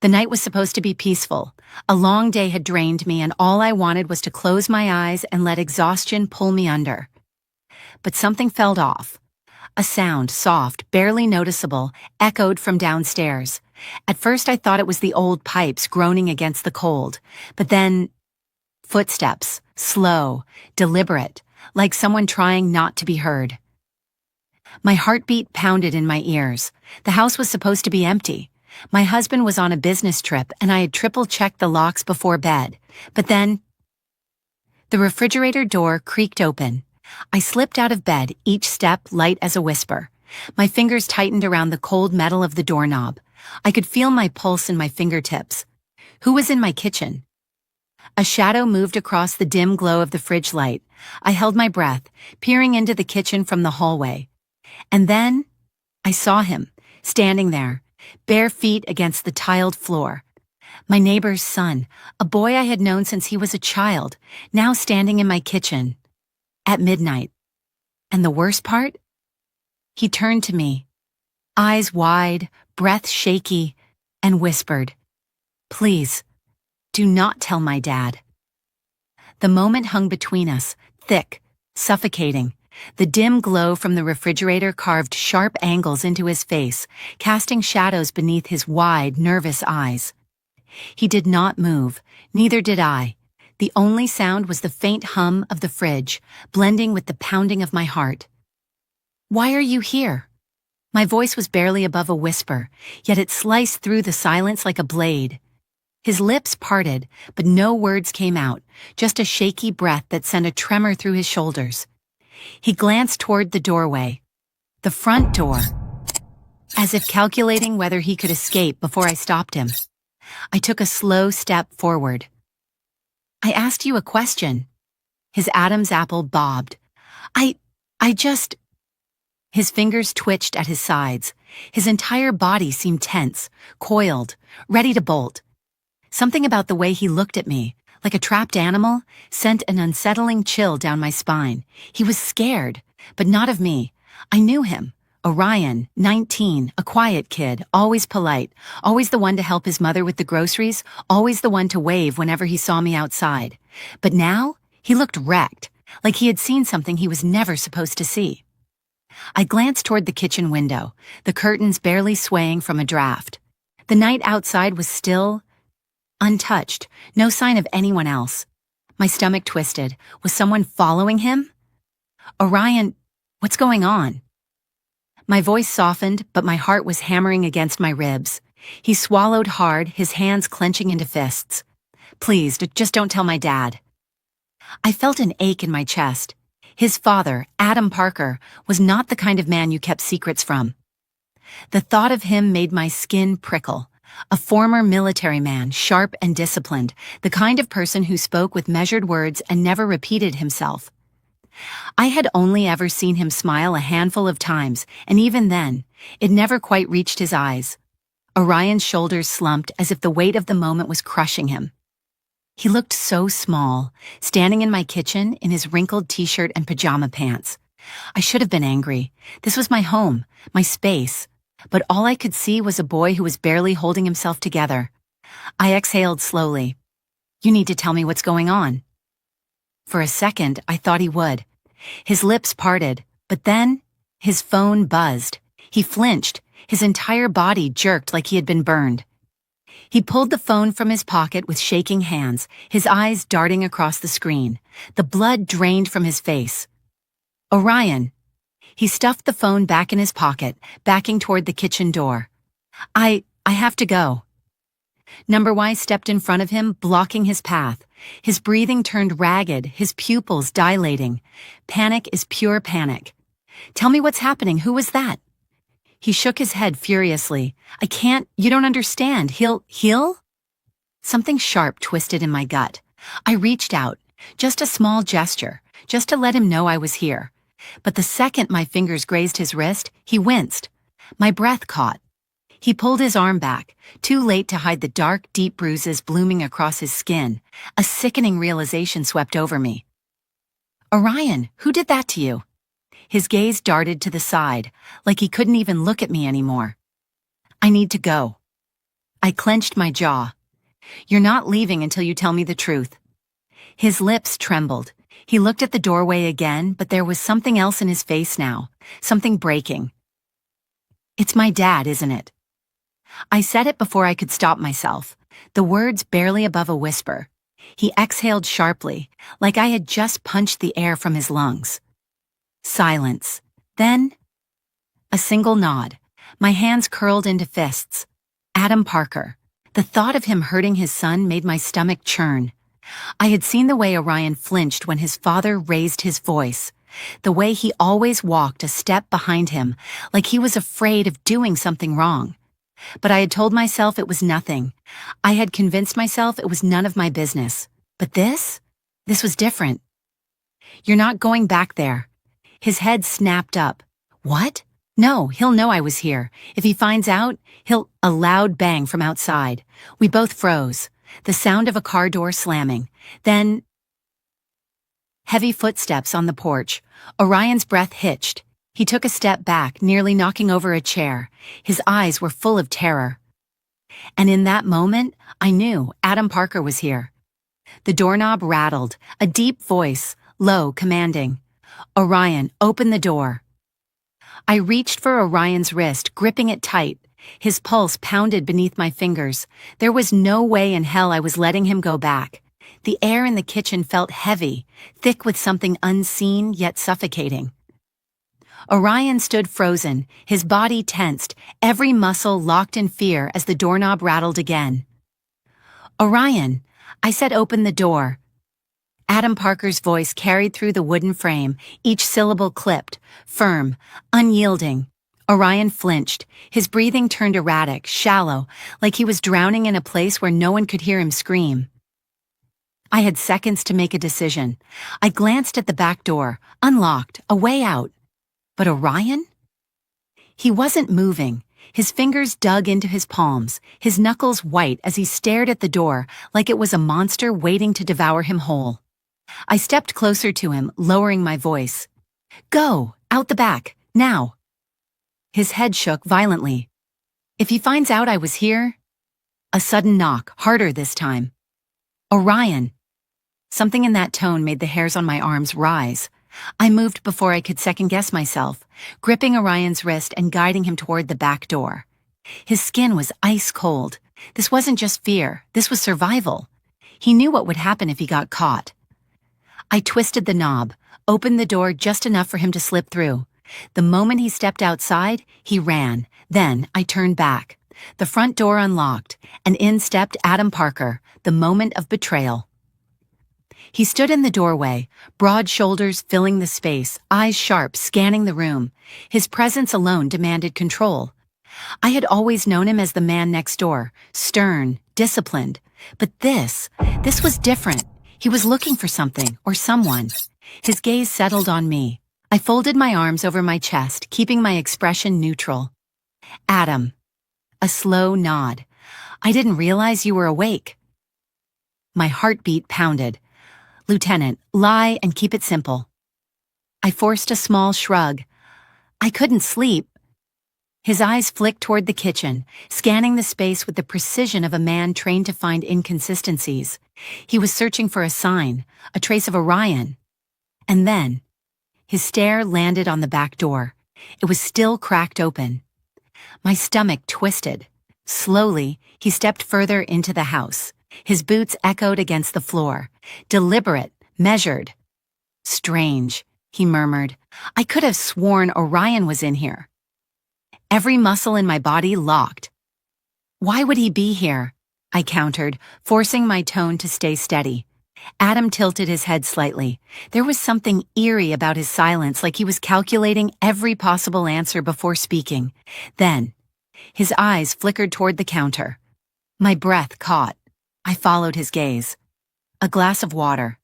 The night was supposed to be peaceful. A long day had drained me, and all I wanted was to close my eyes and let exhaustion pull me under. But something felt off. A sound, soft, barely noticeable, echoed from downstairs. At first I thought it was the old pipes groaning against the cold, but then footsteps, slow, deliberate, like someone trying not to be heard. My heartbeat pounded in my ears. The house was supposed to be empty. My husband was on a business trip, and I had triple-checked the locks before bed. But then, the refrigerator door creaked open. I slipped out of bed, each step light as a whisper. My fingers tightened around the cold metal of the doorknob. I could feel my pulse in my fingertips. Who was in my kitchen? A shadow moved across the dim glow of the fridge light. I held my breath, peering into the kitchen from the hallway. And then, I saw him, standing there, bare feet against the tiled floor. My neighbor's son, a boy I had known since he was a child, now standing in my kitchen. At midnight. And the worst part? He turned to me, eyes wide, breath shaky, and whispered, "Please, do not tell my dad." The moment hung between us, thick, suffocating. The dim glow from the refrigerator carved sharp angles into his face, casting shadows beneath his wide, nervous eyes. He did not move, neither did I. The only sound was the faint hum of the fridge, blending with the pounding of my heart. "Why are you here?" My voice was barely above a whisper, yet it sliced through the silence like a blade. His lips parted, but no words came out, just a shaky breath that sent a tremor through his shoulders. He glanced toward the doorway, the front door, as if calculating whether he could escape before I stopped him. I took a slow step forward. "I asked you a question." His Adam's apple bobbed. I just... His fingers twitched at his sides. His entire body seemed tense, coiled, ready to bolt. Something about the way he looked at me, like a trapped animal, sent an unsettling chill down my spine. He was scared, but not of me. I knew him. Orion, 19, a quiet kid, always polite, always the one to help his mother with the groceries, always the one to wave whenever he saw me outside. But now, he looked wrecked, like he had seen something he was never supposed to see. I glanced toward the kitchen window, the curtains barely swaying from a draft. The night outside was still, untouched, no sign of anyone else. My stomach twisted. Was someone following him? "Orion, what's going on?" My voice softened, but my heart was hammering against my ribs. He swallowed hard, his hands clenching into fists. "Please, just don't tell my dad." I felt an ache in my chest. His father, Adam Parker, was not the kind of man you kept secrets from. The thought of him made my skin prickle. A former military man, sharp and disciplined, the kind of person who spoke with measured words and never repeated himself. I had only ever seen him smile a handful of times, and even then, it never quite reached his eyes. Orion's shoulders slumped as if the weight of the moment was crushing him. He looked so small, standing in my kitchen in his wrinkled t-shirt and pajama pants. I should have been angry. This was my home, my space. But all I could see was a boy who was barely holding himself together. I exhaled slowly. "You need to tell me what's going on." For a second, I thought he would. His lips parted, but then, his phone buzzed. He flinched. His entire body jerked like he had been burned. He pulled the phone from his pocket with shaking hands, his eyes darting across the screen. The blood drained from his face. "Orion." He stuffed the phone back in his pocket, backing toward the kitchen door. I have to go." Number Y stepped in front of him, blocking his path. His breathing turned ragged, his pupils dilating. Panic is pure panic. "Tell me what's happening. Who was that?" He shook his head furiously. You don't understand. He'll? Something sharp twisted in my gut. I reached out, just a small gesture, just to let him know I was here. But the second my fingers grazed his wrist, he winced. My breath caught. He pulled his arm back, too late to hide the dark, deep bruises blooming across his skin. A sickening realization swept over me. "Orion, who did that to you?" His gaze darted to the side, like he couldn't even look at me anymore. "I need to go." I clenched my jaw. "You're not leaving until you tell me the truth." His lips trembled. He looked at the doorway again, but there was something else in his face now, something breaking. "It's my dad, isn't it?" I said it before I could stop myself, the words barely above a whisper. He exhaled sharply, like I had just punched the air from his lungs. Silence. Then, a single nod. My hands curled into fists. Adam Parker. The thought of him hurting his son made my stomach churn. I had seen the way Orion flinched when his father raised his voice, the way he always walked a step behind him, like he was afraid of doing something wrong. But I had told myself it was nothing. I had convinced myself it was none of my business. But this was different. "You're not going back there." His head snapped up. "What?" "No, he'll know I was here. If he finds out, he'll—" A loud bang from outside. We both froze. The sound of a car door slamming. Then, heavy footsteps on the porch. Orion's breath hitched. He took a step back, nearly knocking over a chair. His eyes were full of terror. And in that moment, I knew Adam Parker was here. The doorknob rattled, a deep voice, low, commanding. "Orion, open the door." I reached for Orion's wrist, gripping it tight. His pulse pounded beneath my fingers. There was no way in hell I was letting him go back. The air in the kitchen felt heavy, thick with something unseen yet suffocating. Orion stood frozen, his body tensed, every muscle locked in fear as the doorknob rattled again. "Orion," I said, "open the door." Adam Parker's voice carried through the wooden frame, each syllable clipped, firm, unyielding. Orion flinched. His breathing turned erratic, shallow, like he was drowning in a place where no one could hear him scream. I had seconds to make a decision. I glanced at the back door, unlocked, a way out. But Orion? He wasn't moving. His fingers dug into his palms, his knuckles white as he stared at the door like it was a monster waiting to devour him whole. I stepped closer to him, lowering my voice. "Go, out the back, now." His head shook violently. "If he finds out I was here—" A sudden knock, harder this time. "Orion." Something in that tone made the hairs on my arms rise. I moved before I could second-guess myself, gripping Orion's wrist and guiding him toward the back door. His skin was ice-cold. This wasn't just fear, this was survival. He knew what would happen if he got caught. I twisted the knob, opened the door just enough for him to slip through. The moment he stepped outside, he ran. Then I turned back. The front door unlocked, and in stepped Adam Parker, the moment of betrayal. He stood in the doorway, broad shoulders filling the space, eyes sharp, scanning the room. His presence alone demanded control. I had always known him as the man next door, stern, disciplined. But this was different. He was looking for something, or someone. His gaze settled on me. I folded my arms over my chest, keeping my expression neutral. "Adam." A slow nod. "I didn't realize you were awake." My heartbeat pounded. "Lieutenant, lie and keep it simple." I forced a small shrug. "I couldn't sleep." His eyes flicked toward the kitchen, scanning the space with the precision of a man trained to find inconsistencies. He was searching for a sign, a trace of Orion. And then, his stare landed on the back door. It was still cracked open. My stomach twisted. Slowly, he stepped further into the house. His boots echoed against the floor. Deliberate, measured. "Strange," he murmured. "I could have sworn Orion was in here." Every muscle in my body locked. "Why would he be here?" I countered, forcing my tone to stay steady. Adam tilted his head slightly. There was something eerie about his silence, like he was calculating every possible answer before speaking. Then, his eyes flickered toward the counter. My breath caught. I followed his gaze. A glass of water,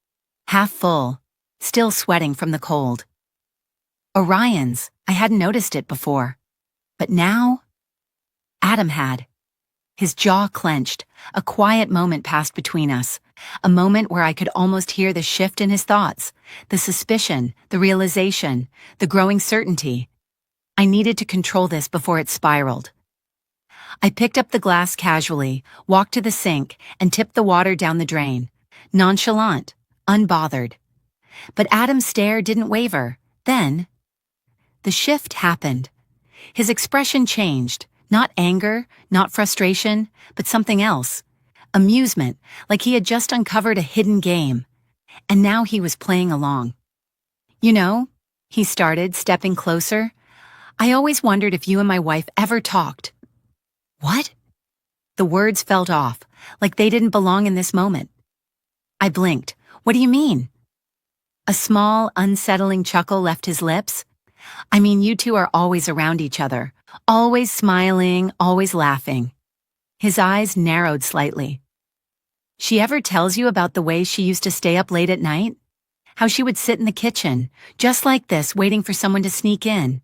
half full, still sweating from the cold. Orion's. I hadn't noticed it before. But now, Adam had. His jaw clenched. A quiet moment passed between us. A moment where I could almost hear the shift in his thoughts, the suspicion, the realization, the growing certainty. I needed to control this before it spiraled. I picked up the glass casually, walked to the sink, and tipped the water down the drain. Nonchalant, unbothered. But Adam's stare didn't waver. Then, the shift happened. His expression changed. Not anger, not frustration, but something else. Amusement, like he had just uncovered a hidden game. And now he was playing along. You know, he started, stepping closer. I always wondered if you and my wife ever talked. What? The words felt off, like they didn't belong in this moment. I blinked. What do you mean? A small, unsettling chuckle left his lips. I mean, you two are always around each other, always smiling, always laughing. His eyes narrowed slightly. She ever tells you about the way she used to stay up late at night? How she would sit in the kitchen, just like this, waiting for someone to sneak in.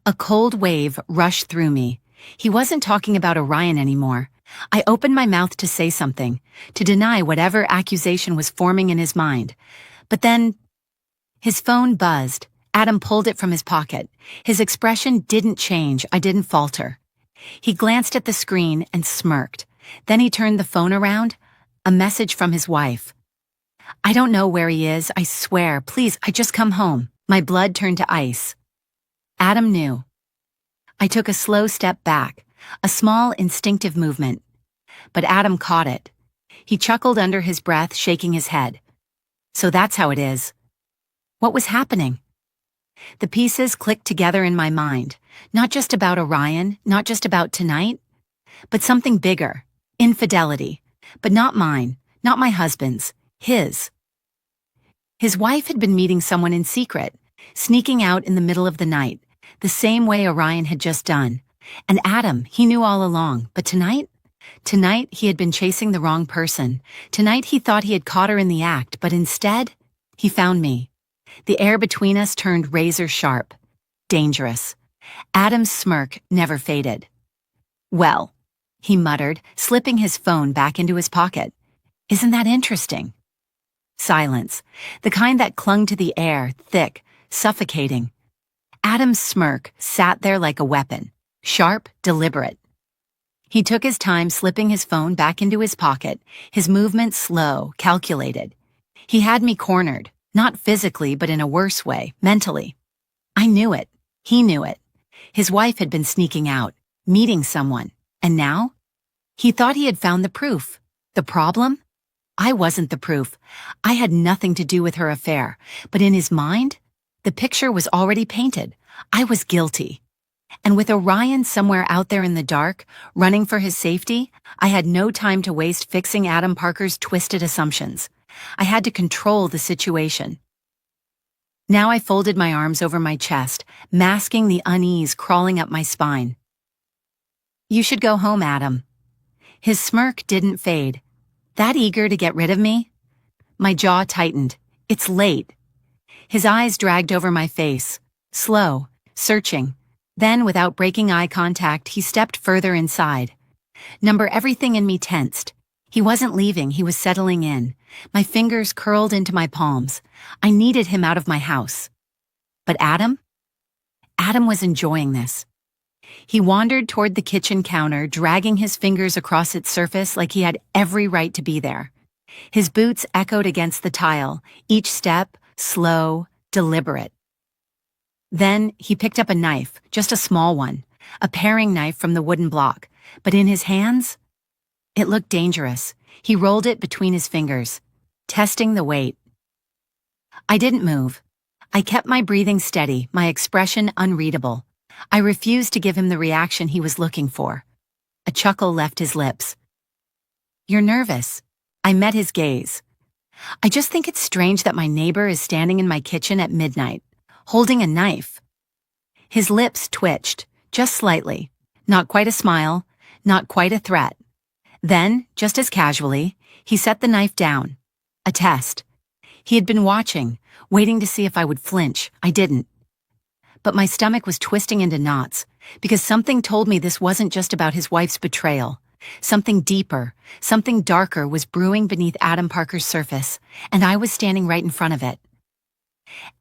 A cold wave rushed through me. He wasn't talking about Orion anymore. I opened my mouth to say something, to deny whatever accusation was forming in his mind. But then, his phone buzzed. Adam pulled it from his pocket. His expression didn't change. I didn't falter. He glanced at the screen and smirked. Then he turned the phone around. A message from his wife. I don't know where he is, I swear. Please, I just come home. My blood turned to ice. Adam knew. I took a slow step back, a small instinctive movement. But Adam caught it. He chuckled under his breath, shaking his head. So that's how it is. What was happening? The pieces clicked together in my mind, not just about Orion, not just about tonight, but something bigger. Infidelity. But not mine, not my husband's, his. His wife had been meeting someone in secret, sneaking out in the middle of the night, the same way Orion had just done. And Adam, he knew all along, but tonight? Tonight, he had been chasing the wrong person. Tonight, he thought he had caught her in the act, but instead, he found me. The air between us turned razor sharp. Dangerous. Adam's smirk never faded. Well, he muttered, slipping his phone back into his pocket. Isn't that interesting? Silence, the kind that clung to the air, thick, suffocating. Adam's smirk sat there like a weapon, sharp, deliberate. He took his time slipping his phone back into his pocket, his movements slow, calculated. He had me cornered, not physically but in a worse way, mentally. I knew it. He knew it. His wife had been sneaking out, meeting someone, and now? He thought he had found the proof. The problem? I wasn't the proof. I had nothing to do with her affair, but in his mind, the picture was already painted. I was guilty. And with Orion somewhere out there in the dark, running for his safety, I had no time to waste fixing Adam Parker's twisted assumptions. I had to control the situation. Now I folded my arms over my chest, masking the unease crawling up my spine. You should go home, Adam. His smirk didn't fade. That eager to get rid of me? My jaw tightened. It's late. His eyes dragged over my face, slow, searching. Then, without breaking eye contact, he stepped further inside. Everything in me tensed. He wasn't leaving, he was settling in. My fingers curled into my palms. I needed him out of my house. But Adam? Adam was enjoying this. He wandered toward the kitchen counter, dragging his fingers across its surface like he had every right to be there. His boots echoed against the tile, each step slow, deliberate. Then he picked up a knife, just a small one, a paring knife from the wooden block. But in his hands, it looked dangerous. He rolled it between his fingers, testing the weight. I didn't move. I kept my breathing steady, my expression unreadable. I refused to give him the reaction he was looking for. A chuckle left his lips. You're nervous. I met his gaze. I just think it's strange that my neighbor is standing in my kitchen at midnight, holding a knife. His lips twitched, just slightly. Not quite a smile, not quite a threat. Then, just as casually, he set the knife down. A test. He had been watching, waiting to see if I would flinch. I didn't. But my stomach was twisting into knots, because something told me this wasn't just about his wife's betrayal. Something deeper, something darker was brewing beneath Adam Parker's surface, and I was standing right in front of it.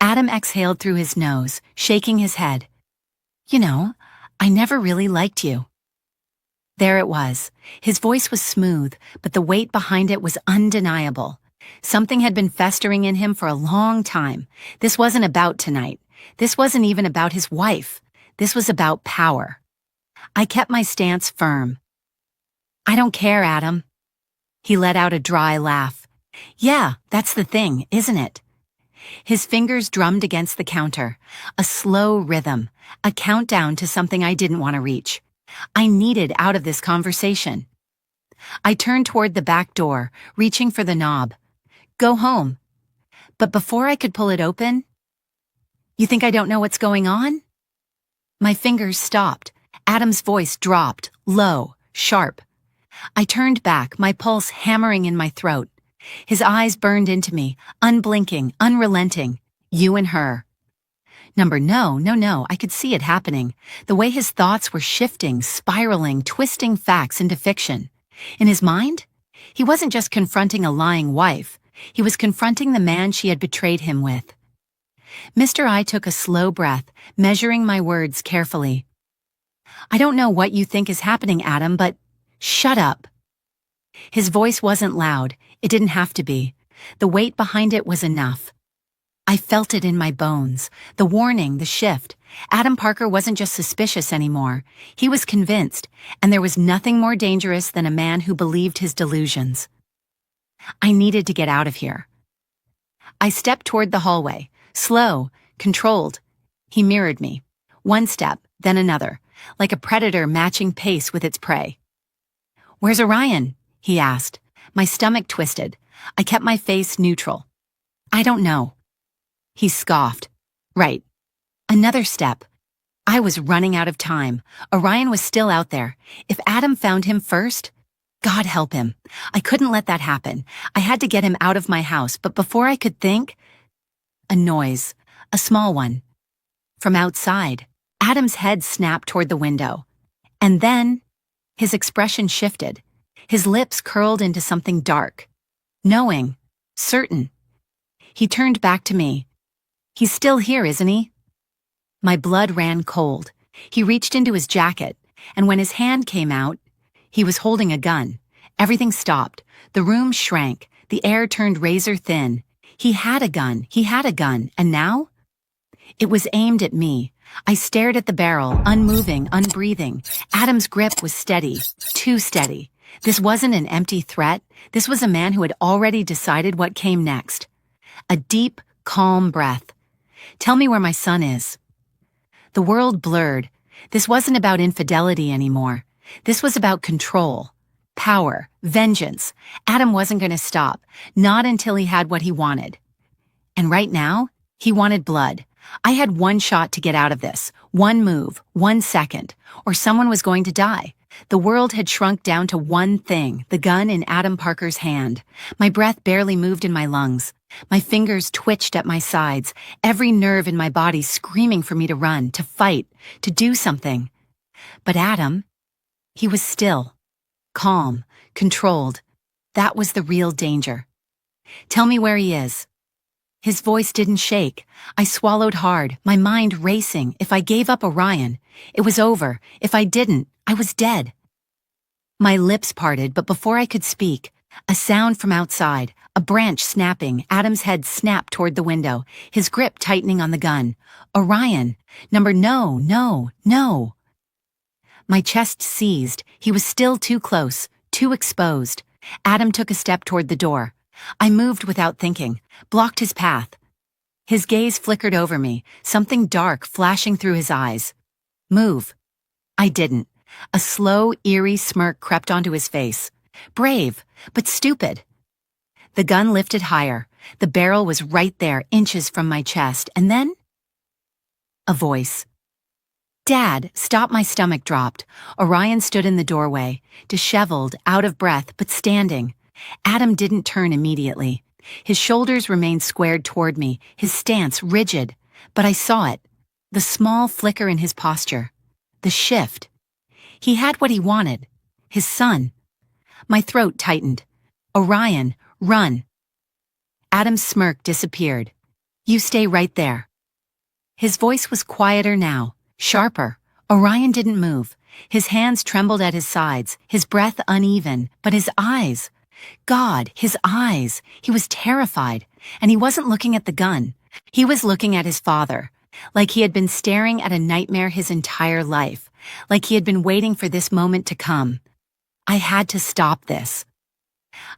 Adam exhaled through his nose, shaking his head. You know, I never really liked you. There it was. His voice was smooth, but the weight behind it was undeniable. Something had been festering in him for a long time. This wasn't about tonight. This wasn't even about his wife. This was about power. I kept my stance firm. I don't care, Adam. He let out a dry laugh. Yeah, that's the thing, isn't it? His fingers drummed against the counter. A slow rhythm, a countdown to something I didn't want to reach. I needed out of this conversation. I turned toward the back door, reaching for the knob. Go home. But before I could pull it open, you think I don't know what's going on? My fingers stopped. Adam's voice dropped, low, sharp. I turned back, my pulse hammering in my throat. His eyes burned into me, unblinking, unrelenting. You and her. No, I could see it happening. The way his thoughts were shifting, spiraling, twisting facts into fiction. In his mind, he wasn't just confronting a lying wife. He was confronting the man she had betrayed him with. Mr. I took a slow breath, measuring my words carefully. I don't know what you think is happening, Adam, but shut up. His voice wasn't loud. It didn't have to be. The weight behind it was enough. I felt it in my bones. The warning, the shift. Adam Parker wasn't just suspicious anymore. He was convinced, and there was nothing more dangerous than a man who believed his delusions. I needed to get out of here. I stepped toward the hallway, slow, controlled. He mirrored me. One step, then another, like a predator matching pace with its prey. Where's Orion? He asked. My stomach twisted. I kept my face neutral. I don't know. He scoffed. Right. Another step. I was running out of time. Orion was still out there. If Adam found him first, God help him. I couldn't let that happen. I had to get him out of my house, but before I could think, a noise, a small one. From outside, Adam's head snapped toward the window. And then, his expression shifted. His lips curled into something dark. Knowing. Certain. He turned back to me. He's still here, isn't he? My blood ran cold. He reached into his jacket, and when his hand came out, he was holding a gun. Everything stopped. The room shrank. The air turned razor thin. He had a gun, and now? It was aimed at me. I stared at the barrel, unmoving, unbreathing. Adam's grip was steady, too steady. This wasn't an empty threat. This was a man who had already decided what came next. A deep, calm breath. Tell me where my son is. The world blurred. This wasn't about infidelity anymore. This was about control, power, vengeance. Adam wasn't going to stop, not until he had what he wanted. And right now, he wanted blood. I had one shot to get out of this, one move, 1 second, or someone was going to die. The world had shrunk down to one thing, the gun in Adam Parker's hand. My breath barely moved in my lungs. My fingers twitched at my sides, every nerve in my body screaming for me to run, to fight, to do something. But Adam, he was still, calm, controlled. That was the real danger. Tell me where he is. His voice didn't shake. I swallowed hard, my mind racing. If I gave up Orion, it was over. If I didn't, I was dead. My lips parted, but before I could speak, a sound from outside, a branch snapping. Adam's head snapped toward the window, his grip tightening on the gun. Orion. No. My chest seized. He was still too close, too exposed. Adam took a step toward the door. I moved without thinking, blocked his path. His gaze flickered over me, something dark flashing through his eyes. Move. I didn't. A slow, eerie smirk crept onto his face. Brave, but stupid. The gun lifted higher. The barrel was right there, inches from my chest. And then, a voice. Dad, stop. My stomach dropped. Orion stood in the doorway, disheveled, out of breath, but standing. Adam didn't turn immediately. His shoulders remained squared toward me, his stance rigid. But I saw it. The small flicker in his posture. The shift. He had what he wanted. His son. My throat tightened. Orion, run. Adam's smirk disappeared. You stay right there. His voice was quieter now, sharper. Orion didn't move. His hands trembled at his sides, his breath uneven, but his eyes. God, his eyes. He was terrified, and he wasn't looking at the gun. He was looking at his father, like he had been staring at a nightmare his entire life, like he had been waiting for this moment to come. I had to stop this.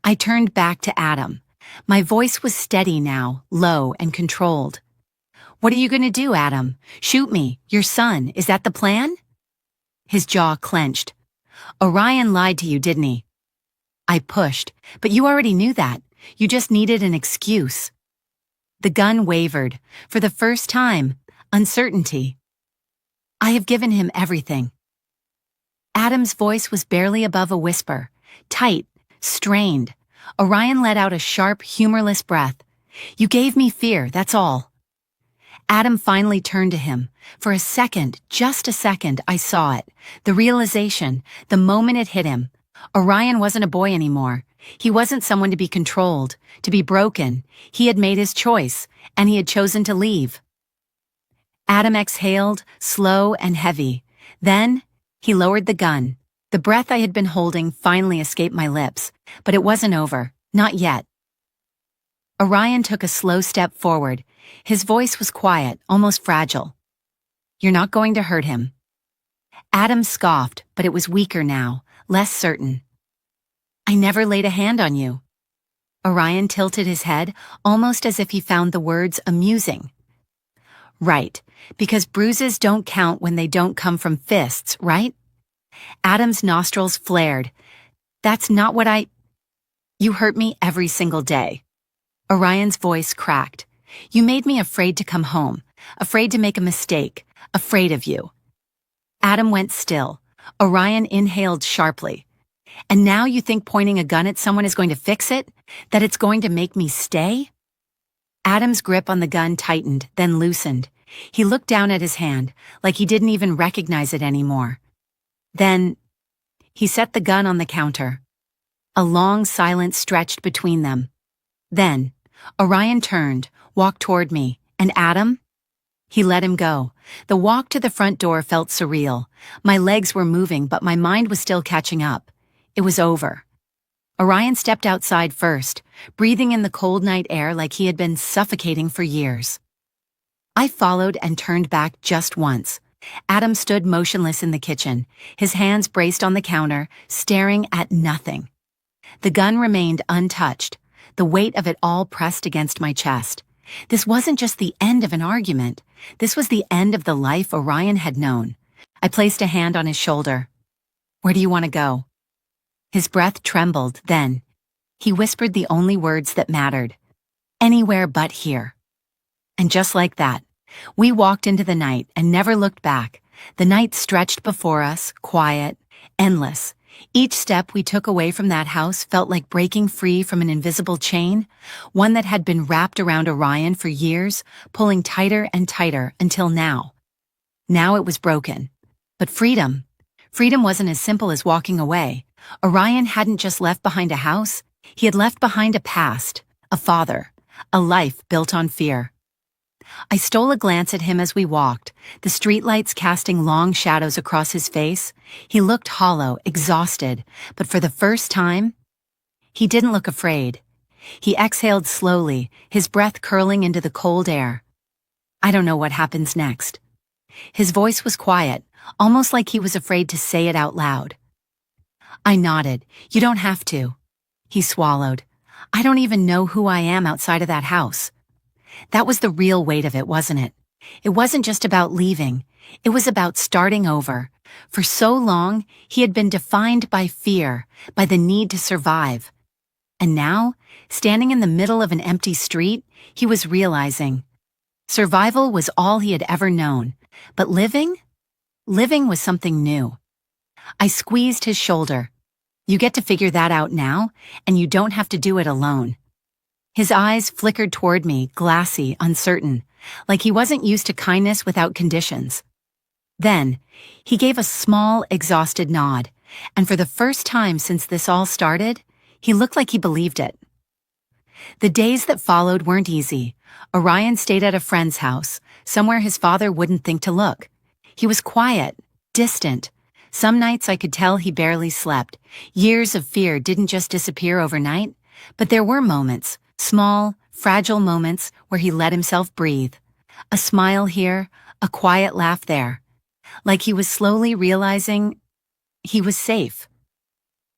I turned back to Adam. My voice was steady now, low and controlled. What are you going to do, Adam? Shoot me, your son. Is that the plan? His jaw clenched. Orion lied to you, didn't he? I pushed, but you already knew that. You just needed an excuse. The gun wavered. For the first time, uncertainty. I have given him everything. Adam's voice was barely above a whisper, tight, strained. Orion let out a sharp, humorless breath. You gave me fear, that's all. Adam finally turned to him. For a second, just a second, I saw it. The realization, the moment it hit him. Orion wasn't a boy anymore. He wasn't someone to be controlled, to be broken. He had made his choice, and he had chosen to leave. Adam exhaled, slow and heavy. Then, he lowered the gun. The breath I had been holding finally escaped my lips, but it wasn't over. Not yet. Orion took a slow step forward. His voice was quiet, almost fragile. You're not going to hurt him. Adam scoffed, but it was weaker now, less certain. I never laid a hand on you. Orion tilted his head, almost as if he found the words amusing. Right, because bruises don't count when they don't come from fists, right? Adam's nostrils flared. That's not what You hurt me every single day. Orion's voice cracked. You made me afraid to come home, afraid to make a mistake, afraid of you. Adam went still. Orion inhaled sharply. And now you think pointing a gun at someone is going to fix it? That it's going to make me stay? Adam's grip on the gun tightened, then loosened. He looked down at his hand, like he didn't even recognize it anymore. Then, he set the gun on the counter. A long silence stretched between them. Then, Orion turned, walked toward me, and Adam? He let him go. The walk to the front door felt surreal. My legs were moving, but my mind was still catching up. It was over. Orion stepped outside first, breathing in the cold night air like he had been suffocating for years. I followed and turned back just once. Adam stood motionless in the kitchen, his hands braced on the counter, staring at nothing. The gun remained untouched, the weight of it all pressed against my chest. This wasn't just the end of an argument. This was the end of the life Orion had known. I placed a hand on his shoulder. Where do you want to go? His breath trembled, then. He whispered the only words that mattered. Anywhere but here. And just like that, we walked into the night and never looked back. The night stretched before us, quiet, endless. Each step we took away from that house felt like breaking free from an invisible chain, one that had been wrapped around Orion for years, pulling tighter and tighter until now. Now it was broken. But freedom wasn't as simple as walking away. Orion hadn't just left behind a house, he had left behind a past, a father, a life built on fear. I stole a glance at him as we walked, the streetlights casting long shadows across his face. He looked hollow, exhausted, but for the first time, he didn't look afraid. He exhaled slowly, his breath curling into the cold air. I don't know what happens next. His voice was quiet, almost like he was afraid to say it out loud. I nodded. You don't have to. He swallowed. I don't even know who I am outside of that house. That was the real weight of it, wasn't it? It wasn't just about leaving. It was about starting over. For so long, he had been defined by fear, by the need to survive. And now, standing in the middle of an empty street, he was realizing survival was all he had ever known. But living was something new. I squeezed his shoulder. You get to figure that out now, and you don't have to do it alone. His eyes flickered toward me, glassy, uncertain, like he wasn't used to kindness without conditions. Then, he gave a small, exhausted nod, and for the first time since this all started, he looked like he believed it. The days that followed weren't easy. Orion stayed at a friend's house, somewhere his father wouldn't think to look. He was quiet, distant, Some nights I could tell he barely slept. Years of fear didn't just disappear overnight, but there were moments, small, fragile moments, where he let himself breathe. A smile here, a quiet laugh there. Like he was slowly realizing he was safe.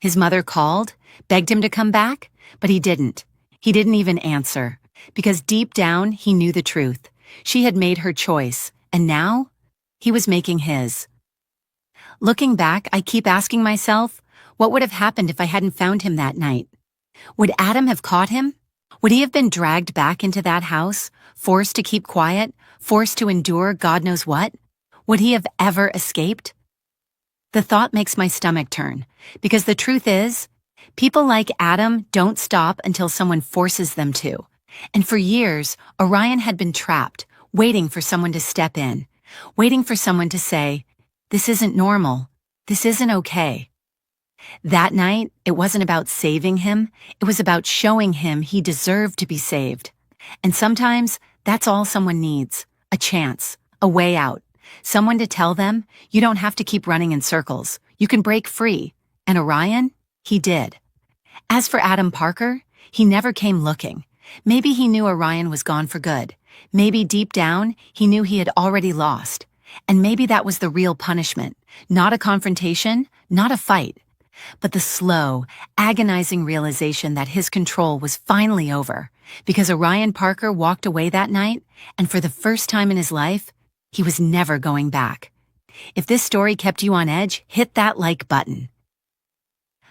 His mother called, begged him to come back, but he didn't. He didn't even answer, because deep down he knew the truth. She had made her choice, and now he was making his. Looking back, I keep asking myself, what would have happened if I hadn't found him that night? Would Adam have caught him? Would he have been dragged back into that house, forced to keep quiet, forced to endure God knows what? Would he have ever escaped? The thought makes my stomach turn, because the truth is, people like Adam don't stop until someone forces them to. And for years, Orion had been trapped, waiting for someone to step in, waiting for someone to say, "This isn't normal. This isn't okay." That night, it wasn't about saving him. It was about showing him he deserved to be saved. And sometimes, that's all someone needs. A chance, a way out. Someone to tell them, you don't have to keep running in circles. You can break free. And Orion, he did. As for Adam Parker, he never came looking. Maybe he knew Orion was gone for good. Maybe deep down, he knew he had already lost. And maybe that was the real punishment. Not a confrontation, not a fight, but the slow, agonizing realization that his control was finally over, because Orion Parker walked away that night, and for the first time in his life, he was never going back. If this story kept you on edge, hit that like button.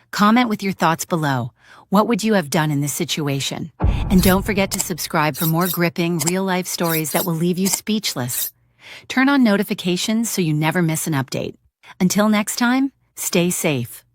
Comment with your thoughts below. What would you have done in this situation? And don't forget to subscribe for more gripping, real-life stories that will leave you speechless. Turn on notifications so you never miss an update. Until next time, stay safe.